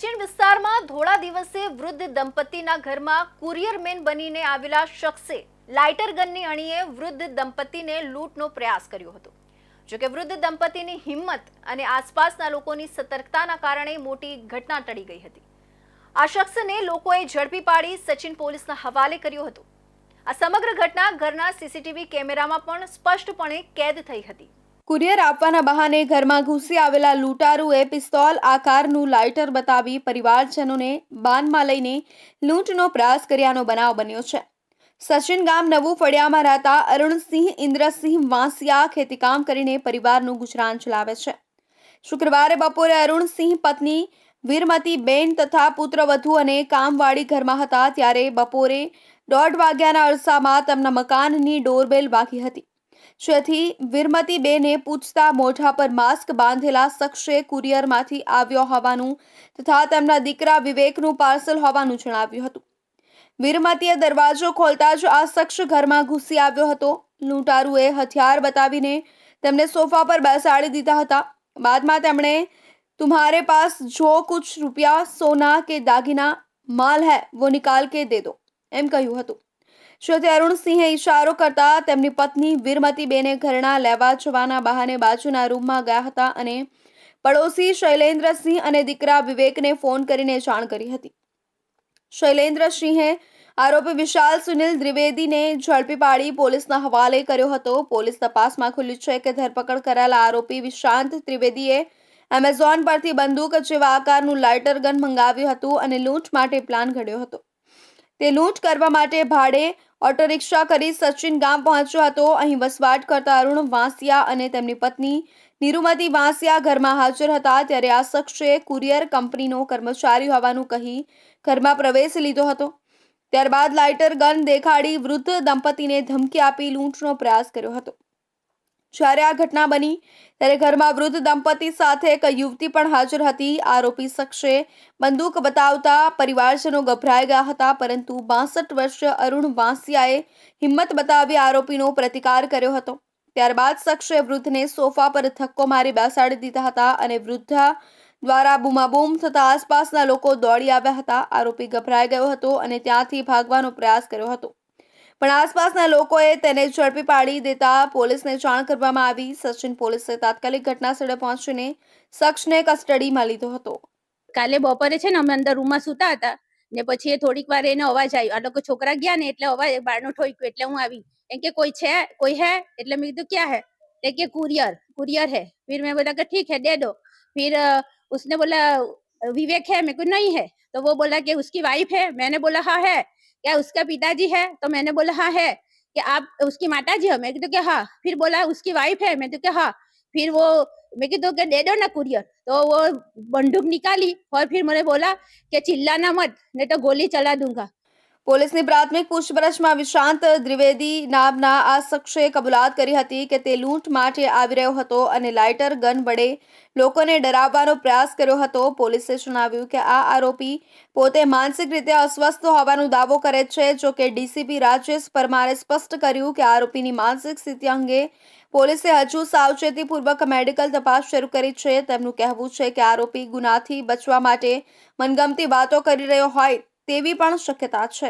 સચિન વિસ્તારમાં ધોળા દિવસે વૃદ્ધ દંપતીના ઘરમાં કુરિયરમેન બનીને આવેલા શખ્સે લાઇટર ગનની અણીએ વૃદ્ધ દંપતીને લૂંટનો પ્રયાસ કર્યો હતો। જો કે વૃદ્ધ દંપતીની હિંમત અને આસપાસના લોકોની સતર્કતાના કારણે મોટી ઘટના ટળી ગઈ હતી। આ શખ્સને લોકોએ ઝડપી પાડી સચિન પોલીસના હવાલે કર્યો હતો। આ સમગ્ર ઘટના ઘરના સીસીટીવી કેમેરામાં પણ સ્પષ્ટપણે કેદ થઈ હતી। કુરિયર આપવાના બહાને ઘરમાં ઘૂસી આવેલા લૂંટારુએ પિસ્તોલ આકારનું લાઇટર બતાવી પરિવારજનોને બાનમાં લઈને લૂંટનો પ્રયાસ કર્યાનો બનાવ બન્યો છે। સચિન ગામ નવું ફળિયામાં રહેતા અરુણસિંહ ઇન્દ્રસિંહ વાંસિયા ખેતીકામ કરીને પરિવારનું ગુજરાન ચલાવે છે। શુક્રવારે બપોરે અરુણસિંહ પત્ની વીરમતીબેન તથા પુત્રવધુ અને કામવાળી ઘરમાં હતા ત્યારે બપોરે 1:30 વાગ્યાના અરસામાં તેમના મકાનની ડોરબેલ વાગી હતી, જેથી વીરમતીબેને પૂછતા મોઢા પર માસ્ક બાંધેલા શખ્સે કુરિયરમાંથી આવ્યો હોવાનું તથા તેમના દીકરા વિવેકનું પાર્સલ હોવાનું જણાવ્યું હતું। વીરમતીએ દરવાજો ખોલતા જ આ શખ્સ ઘરમાં ઘૂસી આવ્યો હતો। લૂંટારુએ હથિયાર બતાવીને તેમને સોફા પર બેસાડી દીધા હતા। બાદમાં તેમણે तुम्हारे पास जो कुछ रुपया सोना के दागीना माल है वो निकाल के दे दो એમ કહ્યું હતું। જેથી અરુણસિંહે ઇશારો કરતા તેમની પત્ની વીરમતીબેને ઘરેણાં લેવા જવાના બહાને બાજુના રૂમમાં ગયા હતા અને પડોશી શૈલેન્દ્રસિંહ અને દીકરા વિવેકને ફોન કરીને જાણ કરી હતી। શૈલેન્દ્રસિંહે આરોપી વિશાલ સુનિલ દ્વિવેદીને ઝડપી પાડી પોલીસના હવાલે કર્યો હતો। પોલીસ તપાસમાં ખુલ્યું છે કે ધરપકડ કરાયેલા આરોપી વિશાંત ત્રિવેદીએ એમેઝોન પરથી બંદૂક જેવા આકારનું લાઇટર ગન મંગાવ્યું હતું અને લૂંટ માટે પ્લાન ઘડ્યો હતો। તે લૂંટ કરવા માટે ભાડે ઓટો રિક્ષા કરી સચિન ગામ પહોંચ્યો હતો। અહીં વસવાટ કરતા અરુણ વાંસિયા અને તેમની પત્ની નિરુમતી વાંસિયા ઘરમાં હાજર હતા ત્યારે આ શખ્સે કુરિયર કંપનીનો કર્મચારી હોવાનું કહી ઘરમાં પ્રવેશ લીધો હતો। ત્યારબાદ લાઇટર ગન દેખાડી વૃદ્ધ દંપતીને ધમકી આપી લૂંટનો પ્રયાસ કર્યો હતો। જ્યારે આ ઘટના બની ત્યારે ઘરમાં વૃદ્ધ દંપતી સાથે એક યુવતી પણ હાજર હતી। આરોપી શખ્સે બંદૂક બતાવતા પરિવારજનો ગભરાઈ ગયા હતા, પરંતુ 62 વર્ષીય અરુણ વાંસિયાએ હિંમત બતાવી આરોપીનો પ્રતિકાર કર્યો હતો। ત્યારબાદ શખ્સે વૃદ્ધને સોફા પર ધક્કો મારી બેસાડી દીધા હતા અને વૃદ્ધા દ્વારા બૂમાબૂમ થતા આસપાસના લોકો દોડી આવ્યા હતા। આરોપી ગભરાઈ ગયો હતો અને ત્યાંથી ભાગવાનો પ્રયાસ કર્યો હતો, પણ આસપાસના લોકોએ તેને ઝડપી પાડી દેતા પોલીસને જાણ કરવામાં આવી। સચિન પોલીસે તાત્કાલિક ઘટનાસ્થળે પહોંચીને શખ્સને કસ્ટડીમાં લીધો હતો। કાલે બપોરે છે ને અમે અંદર રૂમમાં સૂતા હતા ને પછી થોડીક વાર એનો અવાજ આવ્યો। આ લોકો છોકરા ગયા ને એટલે અવાજ બારણું ઠોક્યું એટલે હું આવી। એમ કે કોઈ है એટલે મેં કીધું क्या है? એટલે કે कुरियर है। फिर मैं बोला कि ठीक है दे दो। फिर उसने बोला विवेक है? मेरे को नहीं है। तो वो बोला कि उसकी वाइफ है। मैंने बोला हाँ है। क्या उसका पिताजी है? तो मैंने बोला हाँ है। कि आप उसकी माता जी हो? मैं कहा कि हाँ। फिर बोला उसकी वाइफ है? मैं तो क्या हाँ। फिर वो मैं कहा कि दे दो ना कुरियर। तो वो बंदूक निकाली और फिर मैंने बोला कि चिल्लाना मत नहीं तो गोली चला दूंगा। પોલીસની પ્રાથમિક પૂછપરછમાં વિશાંત દ્વિવેદી નામના આ શખ્સે કબૂલાત કરી હતી કે તે લૂંટ માટે આવી રહ્યો હતો અને લાઇટર ગન વડે લોકોને ડરાવવાનો પ્રયાસ કર્યો હતો। પોલીસે જણાવ્યું કે આ આરોપી પોતે માનસિક રીતે અસ્વસ્થ હોવાનો દાવો કરે છે। જો કે ડીસીપી રાજેશ પરમારે સ્પષ્ટ કર્યું કે આરોપીની માનસિક સ્થિતિ અંગે પોલીસે હજુ સાવચેતીપૂર્વક મેડિકલ તપાસ શરૂ કરી છે। તેમનું કહેવું છે કે આરોપી ગુનાથી બચવા માટે મનગમતી વાતો કરી રહ્યો હોય તેવી પણ શક્યતા છે।